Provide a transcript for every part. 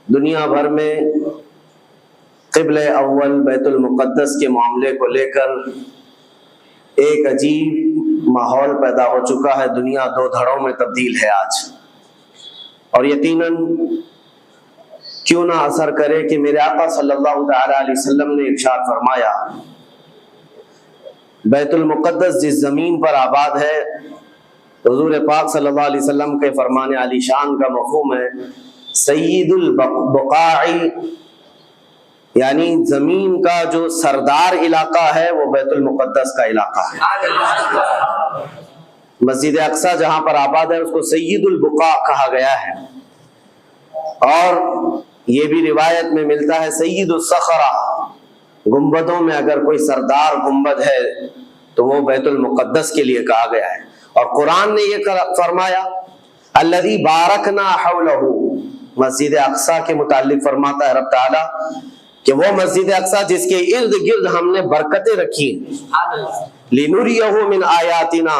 دنیا بھر میں قبلہ اول بیت المقدس کے معاملے کو لے کر ایک عجیب ماحول پیدا ہو چکا ہے. دنیا دو دھڑوں میں تبدیل ہے آج، اور یقیناً کیوں نہ اثر کرے کہ میرے آقا صلی اللہ تعالی علیہ وسلم نے ارشاد فرمایا، بیت المقدس جس زمین پر آباد ہے، حضور پاک صلی اللہ علیہ وسلم کے فرمان علی شان کا مفہوم ہے سید البقاع، یعنی زمین کا جو سردار علاقہ ہے وہ بیت المقدس کا علاقہ ہے. مسجد اقصی جہاں پر آباد ہے اس کو سید البقاع کہا گیا ہے، اور یہ بھی روایت میں ملتا ہے سید الصخرہ، گنبدوں میں اگر کوئی سردار گنبد ہے تو وہ بیت المقدس کے لیے کہا گیا ہے. اور قرآن نے یہ فرمایا الذی بارکنا حولہ، مسجد اقصی کے متعلق فرماتا ہے رب تعالیٰ کہ وہ مسجد اقصی جس کے ارد گرد ہم نے برکتیں رکھی، لنریہ من آیاتنا،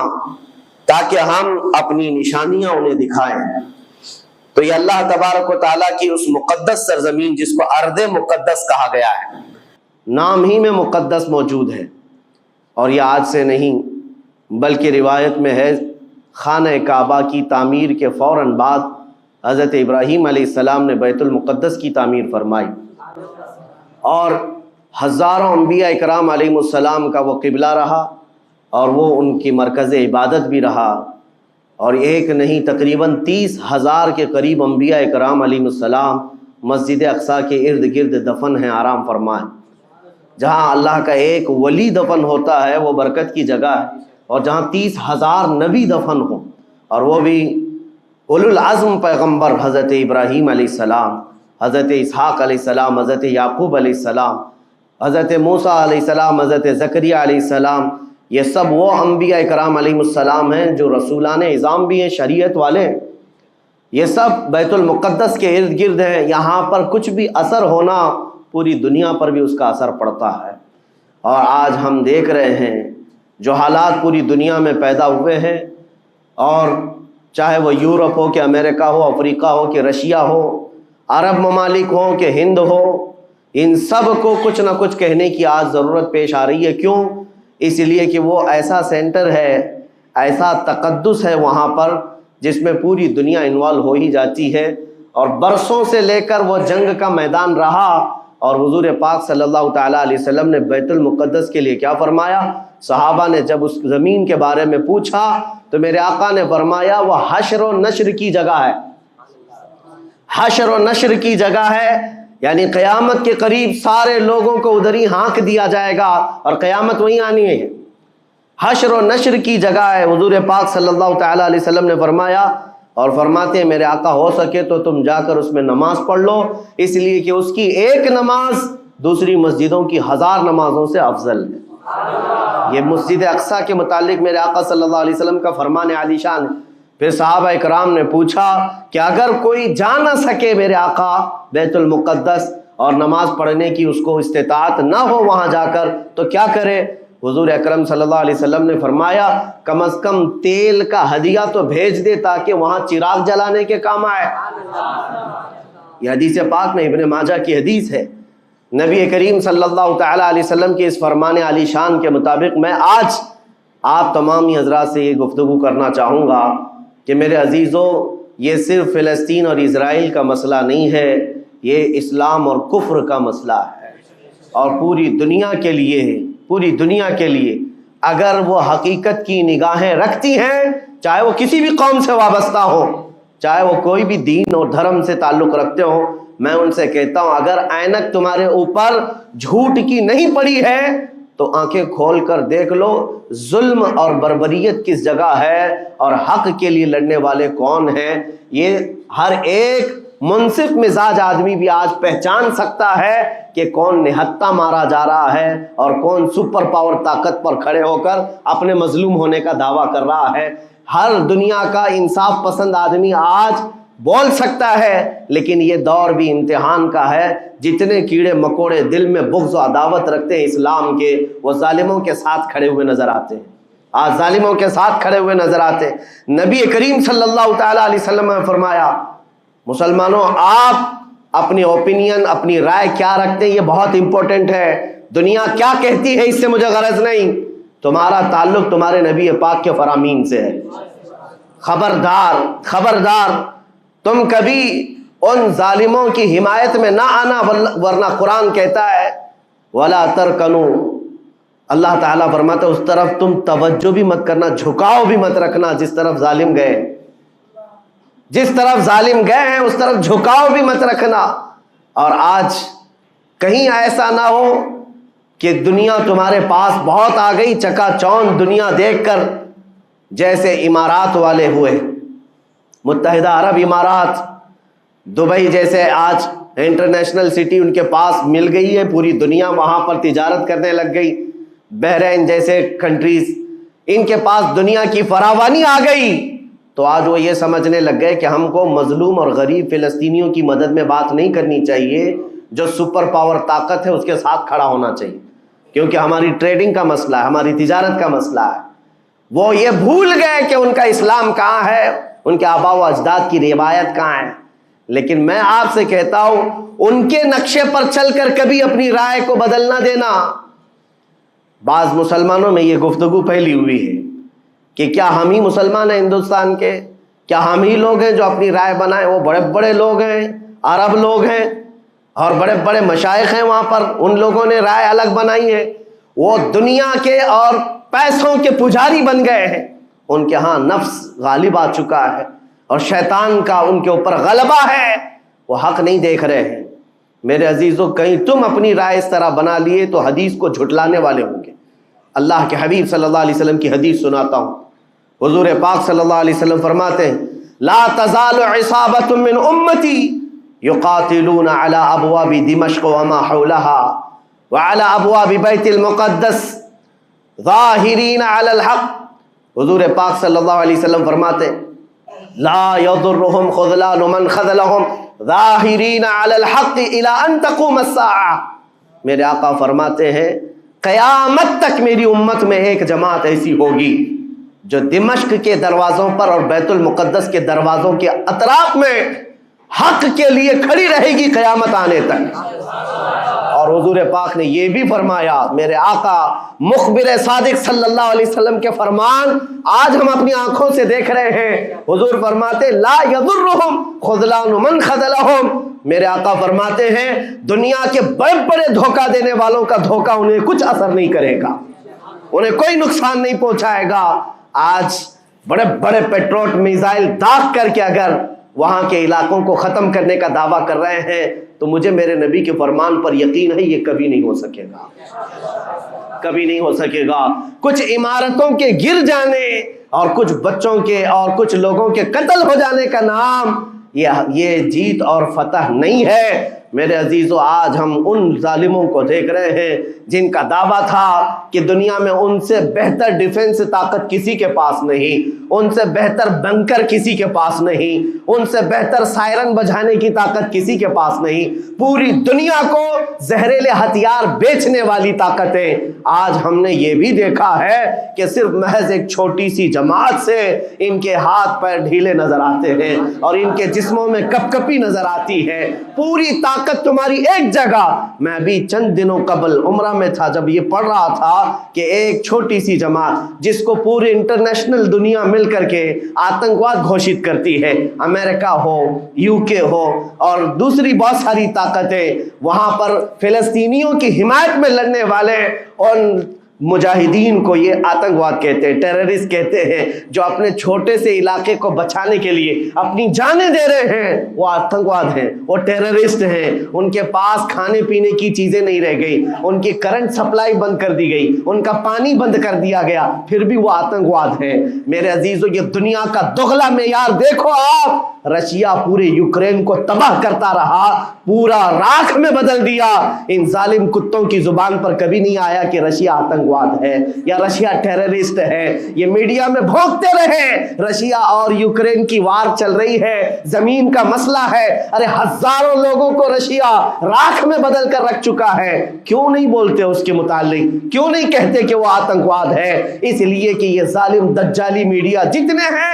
تاکہ ہم اپنی نشانیاں انہیں دکھائیں. تو یہ اللہ تبارک و تعالیٰ کی اس مقدس سرزمین جس کو ارض مقدس کہا گیا ہے، نام ہی میں مقدس موجود ہے. اور یہ آج سے نہیں بلکہ روایت میں ہے خانہ کعبہ کی تعمیر کے فوراً بعد حضرت ابراہیم علیہ السلام نے بیت المقدس کی تعمیر فرمائی، اور ہزاروں انبیاء اکرام علیہ السلام کا وہ قبلہ رہا اور وہ ان کی مرکز عبادت بھی رہا. اور ایک نہیں تقریباً 30,000 کے قریب انبیاء اکرام علیہ السلام مسجد اقصی کے ارد گرد دفن ہیں، آرام فرمائیں. جہاں اللہ کا ایک ولی دفن ہوتا ہے وہ برکت کی جگہ ہے، اور جہاں 30,000 نبی دفن ہوں، اور وہ بھی اولو العزم پیغمبر حضرت ابراہیم علیہ السلام، حضرت اسحاق علیہ السلام، حضرت یعقوب علیہ السلام، حضرت موسیٰ علیہ السلام، حضرت زکریا علیہ السلام، یہ سب وہ انبیاء اکرام علیہ السلام ہیں جو رسولان اعظام بھی ہیں، شریعت والے ہیں. یہ سب بیت المقدس کے ارد گرد ہیں. یہاں پر کچھ بھی اثر ہونا پوری دنیا پر بھی اس کا اثر پڑتا ہے. اور آج ہم دیکھ رہے ہیں جو حالات پوری دنیا میں پیدا ہوئے ہیں، اور چاہے وہ یورپ ہو کہ امریکہ ہو، افریقہ ہو کہ رشیا ہو، عرب ممالک ہوں کہ ہند ہو، ان سب کو کچھ نہ کچھ کہنے کی آج ضرورت پیش آ رہی ہے. کیوں؟ اس لیے کہ وہ ایسا سینٹر ہے، ایسا تقدس ہے وہاں پر جس میں پوری دنیا انوالو ہو ہی جاتی ہے. اور برسوں سے لے کر وہ جنگ کا میدان رہا، اور حضور پاک صلی اللہ تعالیٰ علیہ وسلم نے بیت المقدس کے لیے کیا فرمایا؟ صحابہ نے جب اس زمین کے بارے میں پوچھا تو میرے آقا نے فرمایا وہ حشر و نشر کی جگہ ہے. حشر و نشر کی جگہ ہے، یعنی قیامت کے قریب سارے لوگوں کو ادھر ہی ہانک دیا جائے گا اور قیامت وہیں آنی ہے. حشر و نشر کی جگہ ہے. حضور پاک صلی اللہ تعالیٰ علیہ وسلم نے فرمایا، اور فرماتے ہیں میرے آقا ہو سکے تو تم جا کر اس میں نماز پڑھ لو، اس لیے کہ اس کی ایک نماز دوسری مسجدوں کی 1000 نمازوں سے افضل ہے. یہ مسجد اقصی کے متعلق میرے آقا صلی اللہ علیہ وسلم کا فرمان عالی شان ہے. پھر صحابہ اکرام نے پوچھا کہ اگر کوئی جا نہ سکے میرے آقا بیت المقدس اور نماز پڑھنے کی اس کو استطاعت نہ ہو وہاں جا کر، تو کیا کرے؟ حضور اکرم صلی اللہ علیہ وسلم نے فرمایا کم از کم تیل کا ہدیہ تو بھیج دے تاکہ وہاں چراغ جلانے کے کام آئے. یہ حدیث پاک میں ابن ماجہ کی حدیث ہے. نبی کریم صلی اللہ تعالیٰ علیہ وسلم کے اس فرمان علی شان کے مطابق میں آج آپ تمامی حضرات سے یہ گفتگو کرنا چاہوں گا کہ میرے عزیزوں، یہ صرف فلسطین اور اسرائیل کا مسئلہ نہیں ہے، یہ اسلام اور کفر کا مسئلہ ہے. اور پوری دنیا کے لیے، پوری دنیا کے لیے اگر وہ حقیقت کی نگاہیں رکھتی ہیں، چاہے وہ کسی بھی قوم سے وابستہ ہو، چاہے وہ کوئی بھی دین اور دھرم سے تعلق رکھتے ہو، میں ان سے کہتا ہوں اگر اینک تمہارے اوپر جھوٹ کی نہیں پڑی ہے تو آنکھیں کھول کر دیکھ لو ظلم اور بربریت کس جگہ ہے اور حق کے لیے لڑنے والے کون ہیں. یہ ہر ایک منصف مزاج آدمی بھی آج پہچان سکتا ہے کہ کون نہتہ مارا جا رہا ہے اور کون سپر پاور طاقت پر کھڑے ہو کر اپنے مظلوم ہونے کا دعویٰ کر رہا ہے. ہر دنیا کا انصاف پسند آدمی آج بول سکتا ہے، لیکن یہ دور بھی امتحان کا ہے. جتنے کیڑے مکوڑے دل میں بغض و عداوت رکھتے ہیں اسلام کے، وہ ظالموں کے ساتھ کھڑے ہوئے نظر آتے ہیں. آج ظالموں کے ساتھ کھڑے ہوئے نظر آتے ہیں. نبی کریم صلی اللہ تعالیٰ علیہ وسلم نے فرمایا مسلمانوں آپ اپنی اوپینین، اپنی رائے کیا رکھتے ہیں یہ بہت امپورٹنٹ ہے. دنیا کیا کہتی ہے اس سے مجھے غرض نہیں، تمہارا تعلق تمہارے نبی پاک کے فرامین سے ہے. خبردار خبردار، تم کبھی ان ظالموں کی حمایت میں نہ آنا، ورنہ قرآن کہتا ہے وَلَا تَرْكَنُوا، اللہ تعالیٰ فرماتا ہے اس طرف تم توجہ بھی مت کرنا، جھکاؤ بھی مت رکھنا جس طرف ظالم گئے، جس طرف ظالم گئے ہیں اس طرف جھکاؤ بھی مت رکھنا. اور آج کہیں ایسا نہ ہو کہ دنیا تمہارے پاس بہت آ گئی، چکا چوند دنیا دیکھ کر، جیسے امارات والے ہوئے، متحدہ عرب امارات، دبئی جیسے آج انٹرنیشنل سٹی ان کے پاس مل گئی ہے، پوری دنیا وہاں پر تجارت کرنے لگ گئی. بحرین جیسے کنٹریز، ان کے پاس دنیا کی فراوانی آ گئی، تو آج وہ یہ سمجھنے لگ گئے کہ ہم کو مظلوم اور غریب فلسطینیوں کی مدد میں بات نہیں کرنی چاہیے، جو سپر پاور طاقت ہے اس کے ساتھ کھڑا ہونا چاہیے، کیونکہ ہماری ٹریڈنگ کا مسئلہ ہے، ہماری تجارت کا مسئلہ ہے. وہ یہ بھول گئے کہ ان کا اسلام کہاں ہے، ان کے آباء و اجداد کی روایت کہاں ہے. لیکن میں آپ سے کہتا ہوں ان کے نقشے پر چل کر کبھی اپنی رائے کو بدل نہ دینا. بعض مسلمانوں میں یہ گفتگو پھیلی ہوئی ہے کہ کیا ہم ہی مسلمان ہیں ہندوستان کے، کیا ہم ہی لوگ ہیں جو اپنی رائے بنائیں، وہ بڑے بڑے لوگ ہیں، عرب لوگ ہیں اور بڑے بڑے مشائخ ہیں وہاں پر، ان لوگوں نے رائے الگ بنائی ہے. وہ دنیا کے اور پیسوں کے پجاری بن گئے ہیں، ان کے ہاں نفس غالب آ چکا ہے اور شیطان کا ان کے اوپر غلبہ ہے، وہ حق نہیں دیکھ رہے ہیں. میرے عزیزوں، کہیں تم اپنی رائے اس طرح بنا لیے تو حدیث کو جھٹلانے والے ہوں گے. اللہ کے حبیب صلی اللہ علیہ وسلم کی حدیث سناتا ہوں. حضور پاک صلی اللہ علیہ وسلم فرماتے ہیں لا تزال عصابۃ من امتی یقاتلون علی ابواب دمشق وما حولها وعلى ابواب بیت المقدس ظاہرین علی الحق. حضور پاک صلی اللہ علیہ وسلم فرماتے ہیں لا يضرهم خذلان من خذلهم ظاہرین علی الحق الى ان تقوم الساعة. میرے آقا فرماتے ہیں قیامت تک میری امت میں ایک جماعت ایسی ہوگی جو دمشق کے دروازوں پر اور بیت المقدس کے دروازوں کے اطراف میں حق کے لیے کھڑی رہے گی قیامت آنے تک. اور حضور پاک نے یہ بھی فرمایا، میرے آقا مخبر صادق صلی اللہ علیہ وسلم کے فرمان آج ہم اپنی آنکھوں سے دیکھ رہے ہیں. حضور فرماتے لا یضرهم خذلان من خذلهم. میرے آقا فرماتے ہیں دنیا کے بڑے بڑے دھوکہ دینے والوں کا دھوکہ انہیں کچھ اثر نہیں کرے گا، انہیں کوئی نقصان نہیں پہنچائے گا. آج بڑے بڑے پیٹروٹ میزائل داغ کر کے اگر وہاں کے علاقوں کو ختم کرنے کا دعویٰ کر رہے ہیں تو مجھے میرے نبی کے فرمان پر یقین ہے یہ کبھی نہیں ہو سکے گا، کبھی نہیں ہو سکے گا. کچھ عمارتوں کے گر جانے اور کچھ بچوں کے اور کچھ لوگوں کے قتل ہو جانے کا نام یہ جیت اور فتح نہیں ہے. میرے عزیزو، آج ہم ان ظالموں کو دیکھ رہے ہیں جن کا دعویٰ تھا کہ دنیا میں ان سے بہتر ڈیفنس طاقت کسی کے پاس نہیں، ان سے بہتر بنکر کسی کے پاس نہیں، ان سے بہتر سائرن بجانے کی طاقت کسی کے پاس نہیں. پوری دنیا کو زہریلے ہتھیار بیچنے والی طاقتیں. آج ہم نے یہ بھی دیکھا ہے کہ صرف محض ایک چھوٹی سی جماعت سے ان کے ہاتھ پیر ڈھیلے نظر آتے ہیں اور ان کے جسموں میں کپ کپی نظر آتی ہے. پوری طاقت تمہاری ایک جگہ. میں ابھی چند دنوں قبل عمرہ میں تھا جب یہ پڑھ رہا تھا کہ ایک چھوٹی سی جماعت جس کو پوری انٹرنیشنل دنیا مل کر کے آتنکواد گھوشت کرتی ہے، امریکہ ہو، یو کے ہو اور دوسری بہت ساری طاقتیں، وہاں پر فلسطینیوں کی حمایت میں لڑنے والے ان مجاہدین کو یہ آتنکواد کہتے ہیں، ٹیررسٹ کہتے ہیں، جو اپنے چھوٹے سے علاقے کو بچانے کے لیے اپنی جانیں دے رہے ہیں. وہ آتنکواد ہیں، وہ ٹیررسٹ ہیں. ان کے پاس کھانے پینے کی چیزیں نہیں رہ گئی، ان کی کرنٹ سپلائی بند کر دی گئی، ان کا پانی بند کر دیا گیا، پھر بھی وہ آتنکواد ہیں. میرے عزیزو، یہ دنیا کا دغلا معیار دیکھو آپ. رشیا پورے یوکرین کو تباہ کرتا رہا، پورا راکھ میں بدل دیا. ان ظالم کتوں کی زبان پر کبھی نہیں آیا کہ رشیا آتنکواد ہے یا رشیا ٹیررسٹ ہے. یہ میڈیا میں بھونکتے رہے رشیا اور یوکرین کی وار چل رہی ہے، زمین کا مسئلہ ہے. ارے ہزاروں لوگوں کو رشیا راکھ میں بدل کر رکھ چکا ہے. کیوں نہیں بولتے اس کے متعلق؟ کیوں نہیں کہتے کہ وہ آتنکواد ہے؟ اس لیے کہ یہ ظالم دجالی میڈیا جتنے ہیں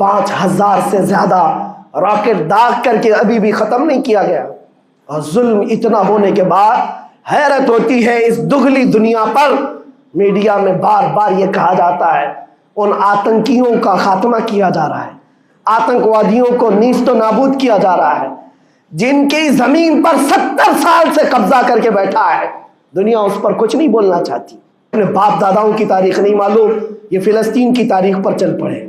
5,000 سے زیادہ راکٹ داغ کر کے ابھی بھی ختم نہیں کیا گیا. اور ظلم اتنا ہونے کے بعد حیرت ہوتی ہے اس دگلی دنیا پر. میڈیا میں بار بار یہ کہا جاتا ہے ان آتنکیوں کا خاتمہ کیا جا رہا ہے, آتنکوادیوں کو نیست و نابود کیا جا رہا ہے, جن کی زمین پر 70 سال سے قبضہ کر کے بیٹھا ہے. دنیا اس پر کچھ نہیں بولنا چاہتی. اپنے باپ داداؤں کی تاریخ نہیں معلوم, یہ فلسطین کی تاریخ پر چل پڑے.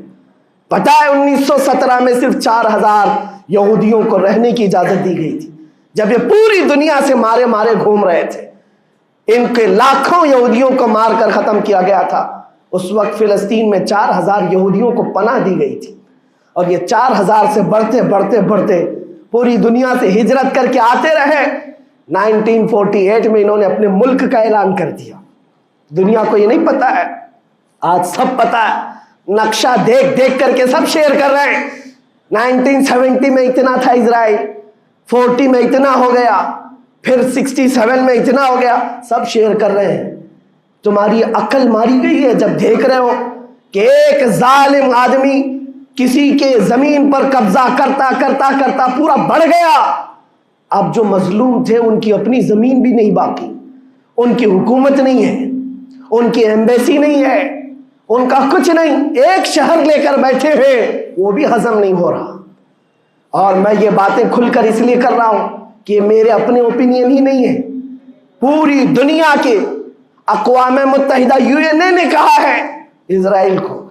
پتہ ہے 1917 میں صرف 4,000 یہودیوں کو رہنے کی اجازت دی گئی تھی, جب یہ پوری دنیا سے مارے مارے گھوم رہے تھے. ان کے لاکھوں یہودیوں کو مار کر ختم کیا گیا تھا. اس وقت فلسطین میں 4,000 یہودیوں کو پناہ دی گئی تھی, اور یہ 4,000 سے بڑھتے بڑھتے بڑھتے پوری دنیا سے ہجرت کر کے آتے رہے. 1948 میں انہوں نے اپنے ملک کا اعلان کر دیا. دنیا کو یہ نہیں پتا ہے, آج سب پتا ہے. نقشہ دیکھ دیکھ کر کے سب شیئر کر رہے ہیں. 1970 میں اتنا تھا اسرائیل, 40 میں اتنا ہو گیا, پھر 67 میں اتنا ہو گیا, سب شیئر کر رہے ہیں. تمہاری عقل ماری گئی ہے جب دیکھ رہے ہو کہ ایک ظالم آدمی کسی کے زمین پر قبضہ کرتا کرتا کرتا پورا بڑھ گیا. اب جو مظلوم تھے ان کی اپنی زمین بھی نہیں باقی, ان کی حکومت نہیں ہے, ان کی ایمبیسی نہیں ہے, ان کا کچھ نہیں. ایک شہر لے کر بیٹھے ہیں, وہ بھی ہضم نہیں ہو رہا. اور میں یہ باتیں کھل کر اس لیے کر رہا ہوں کہ میرے اپنے اوپینین ہی نہیں ہے. پوری دنیا کے اقوام متحدہ UN نے کہا ہے اسرائیل کو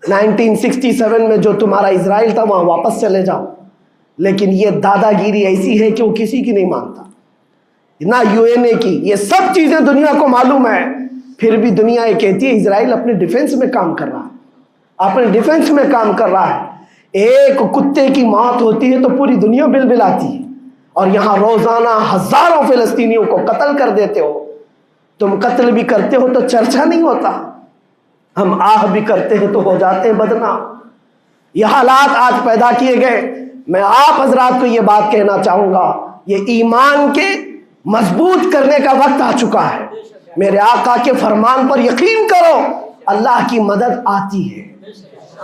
1967 میں جو تمہارا اسرائیل تھا وہاں واپس چلے جاؤ. لیکن یہ دادا گیری ایسی ہے کہ وہ کسی کی نہیں مانتا, نہ UN کی. یہ سب چیزیں دنیا کو معلوم ہے, پھر بھی دنیا یہ کہتی ہے اسرائیل اپنے ڈیفنس میں کام کر رہا ہے, اپنے ڈیفنس میں کام کر رہا ہے. ایک کتے کی موت ہوتی ہے تو پوری دنیا بل بلاتی ہے, اور یہاں روزانہ ہزاروں فلسطینیوں کو قتل کر دیتے ہو. تم قتل بھی کرتے ہو تو چرچا نہیں ہوتا, ہم آہ بھی کرتے ہیں تو ہو جاتے ہیں بدنام. یہ حالات آج پیدا کیے گئے. میں آپ حضرات کو یہ بات کہنا چاہوں گا, یہ ایمان کے مضبوط کرنے کا وقت آ چکا ہے. میرے آقا کے فرمان پر یقین کرو, اللہ کی مدد آتی ہے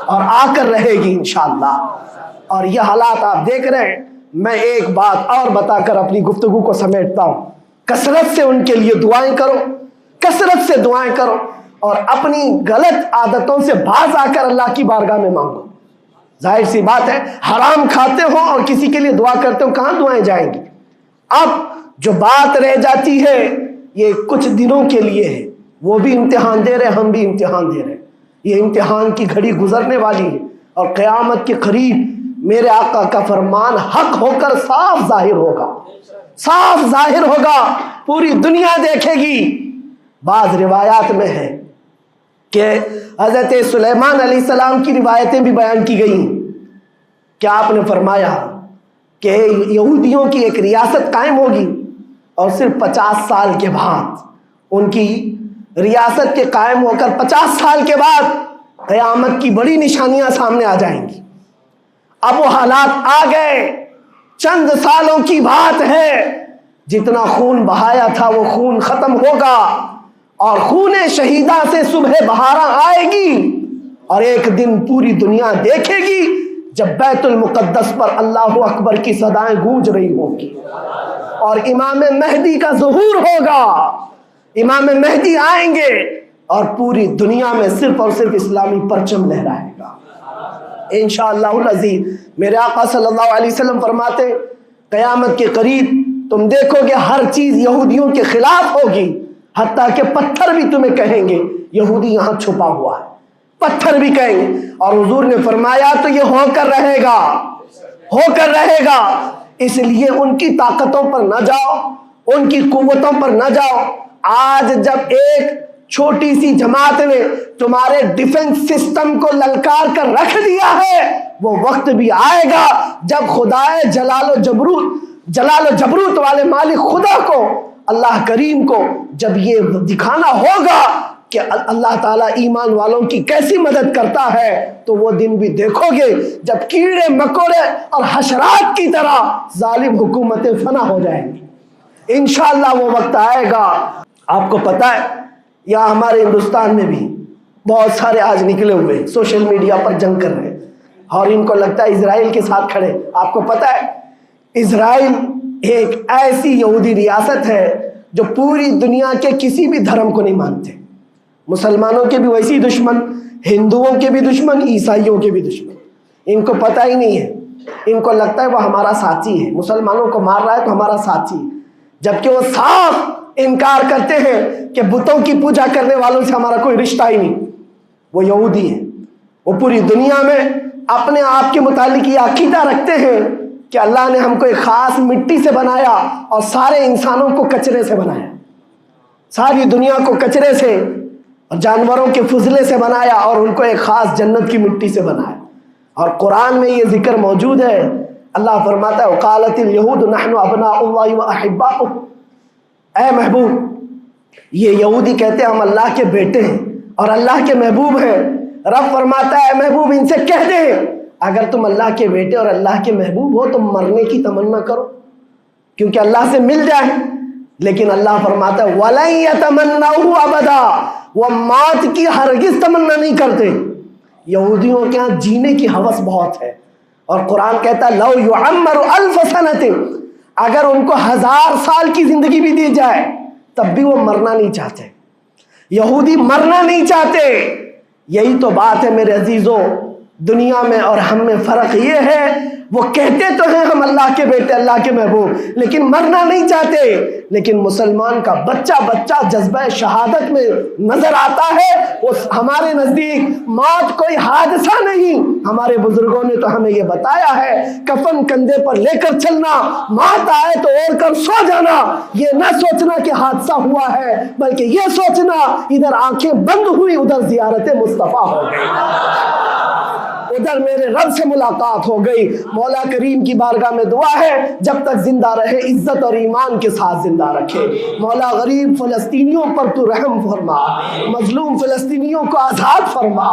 اور آ کر رہے گی انشاءاللہ. اور یہ حالات آپ دیکھ رہے ہیں. میں ایک بات اور بتا کر اپنی گفتگو کو سمیٹتا ہوں. کثرت سے ان کے لیے دعائیں کرو, کثرت سے دعائیں کرو, اور اپنی غلط عادتوں سے باز آ کر اللہ کی بارگاہ میں مانگو. ظاہر سی بات ہے, حرام کھاتے ہو اور کسی کے لیے دعا کرتے ہو, کہاں دعائیں جائیں گی؟ اب جو بات رہ جاتی ہے یہ کچھ دنوں کے لیے ہے. وہ بھی امتحان دے رہے, ہم بھی امتحان دے رہے. یہ امتحان کی گھڑی گزرنے والی ہے, اور قیامت کے قریب میرے آقا کا فرمان حق ہو کر صاف ظاہر ہوگا, صاف ظاہر ہوگا, پوری دنیا دیکھے گی. بعض روایات میں ہے کہ حضرت سلیمان علیہ السلام کی روایتیں بھی بیان کی گئی کہ آپ نے فرمایا کہ یہودیوں کی ایک ریاست قائم ہوگی, اور صرف 50 سال کے بعد ان کی ریاست کے قائم ہو کر 50 سال کے بعد قیامت کی بڑی نشانیاں سامنے آ جائیں گی. اب وہ حالات آ گئے, چند سالوں کی بات ہے. جتنا خون بہایا تھا وہ خون ختم ہوگا, اور خون شہیدہ سے صبح بہارا آئے گی, اور ایک دن پوری دنیا دیکھے گی جب بیت المقدس پر اللہ اکبر کی صدائیں گونج رہی ہوں گی, اور امام مہدی کا ظہور ہوگا. امام مہدی آئیں گے اور پوری دنیا میں صرف اور صرف اسلامی پرچم لہرائے گا انشاءاللہ العزیز. میرے آقا صلی اللہ علیہ وسلم فرماتے قیامت کے قریب تم دیکھو گے ہر چیز یہودیوں کے خلاف ہوگی, حتیٰ کہ پتھر بھی تمہیں کہیں گے یہودی یہاں چھپا ہوا ہے, پتھر بھی کہیں گے. اور حضور نے فرمایا تو یہ ہو کر رہے گا, ہو کر رہے گا. اس لیے ان کی طاقتوں پر نہ جاؤ, ان کی قوتوں پر نہ جاؤ. آج جب ایک چھوٹی سی جماعت نے تمہارے ڈیفنس سسٹم کو للکار کر رکھ دیا ہے, وہ وقت بھی آئے گا جب خدائے جلال و جبروت والے مالک خدا کو, اللہ کریم کو جب یہ دکھانا ہوگا کہ اللہ تعالیٰ ایمان والوں کی کیسی مدد کرتا ہے, تو وہ دن بھی دیکھو گے جب کیڑے مکوڑے اور حشرات کی طرح ظالم حکومتیں فنا ہو جائیں گی. انشاءاللہ وہ وقت آئے گا. آپ کو پتہ ہے یہاں ہمارے ہندوستان میں بھی بہت سارے آج نکلے ہوئے سوشل میڈیا پر جنگ کر رہے ہیں. اور ان کو لگتا ہے اسرائیل کے ساتھ کھڑے. آپ کو پتہ ہے اسرائیل ایک ایسی یہودی ریاست ہے جو پوری دنیا کے کسی بھی دھرم کو نہیں مانتے. مسلمانوں کے بھی ویسی دشمن، ہندوؤں کے بھی دشمن، عیسائیوں کے بھی دشمن. ان کو پتہ ہی نہیں ہے، ان کو لگتا ہے وہ ہمارا ساتھی ہے، مسلمانوں کو مار رہا ہے تو ہمارا ساتھی ہے، جبکہ وہ صاف انکار کرتے ہیں کہ بتوں کی پوجا کرنے والوں سے ہمارا کوئی رشتہ ہی نہیں. وہ یہودی ہیں. وہ پوری دنیا میں اپنے آپ کے متعلق یہ عقیدہ رکھتے ہیں کہ اللہ نے ہم کو ایک خاص مٹی سے بنایا اور سارے انسانوں کو کچرے سے بنایا، ساری دنیا کو کچرے سے اور جانوروں کے فضلے سے بنایا اور ان کو ایک خاص جنت کی مٹی سے بنایا. اور قرآن میں یہ ذکر موجود ہے. اللہ فرماتا ہے وقالت الیہود نحن ابناء اللہ واحباؤہ. اے محبوب، یہ یہودی کہتے ہیں ہم اللہ کے بیٹے ہیں اور اللہ کے محبوب ہیں. رب فرماتا ہے اے محبوب ان سے کہہ دے اگر تم اللہ کے بیٹے اور اللہ کے محبوب ہو تو مرنے کی تمنا کرو کیونکہ اللہ سے مل جائے. لیکن اللہ فرماتا ہے وَلَن يَتَمَنَّوْهُ أَبَدًا، وہ موت کی ہرگز تمنا نہیں کرتے. یہودیوں کے ہاں جینے کی ہوس بہت ہے اور قرآن کہتا ہے لَوْ يُعَمَّرُ أَلْفَ سَنَةٍ، اگر ان کو 1000 سال کی زندگی بھی دی جائے تب بھی وہ مرنا نہیں چاہتے. یہودی مرنا نہیں چاہتے. یہی تو بات ہے میرے عزیزوں، دنیا میں اور ہم میں فرق یہ ہے وہ کہتے تو ہیں ہم اللہ کے بیٹے اللہ کے محبوب لیکن مرنا نہیں چاہتے. لیکن مسلمان کا بچہ جذبہ شہادت میں نظر آتا ہے. وہ ہمارے نزدیک موت کوئی حادثہ نہیں. ہمارے بزرگوں نے تو ہمیں یہ بتایا ہے کفن کندھے پر لے کر چلنا، موت آئے تو اوڑھ کر سو جانا. یہ نہ سوچنا کہ حادثہ ہوا ہے بلکہ یہ سوچنا ادھر آنکھیں بند ہوئی ادھر زیارت مصطفیٰ ہو گئی، ادھر میرے رب سے ملاقات ہو گئی. مولا کریم کی بارگاہ میں دعا ہے جب تک زندہ رہے عزت اور ایمان کے ساتھ زندہ رکھے. مولا غریب فلسطینیوں پر تو رحم فرما، مظلوم فلسطینیوں کو آزاد فرما.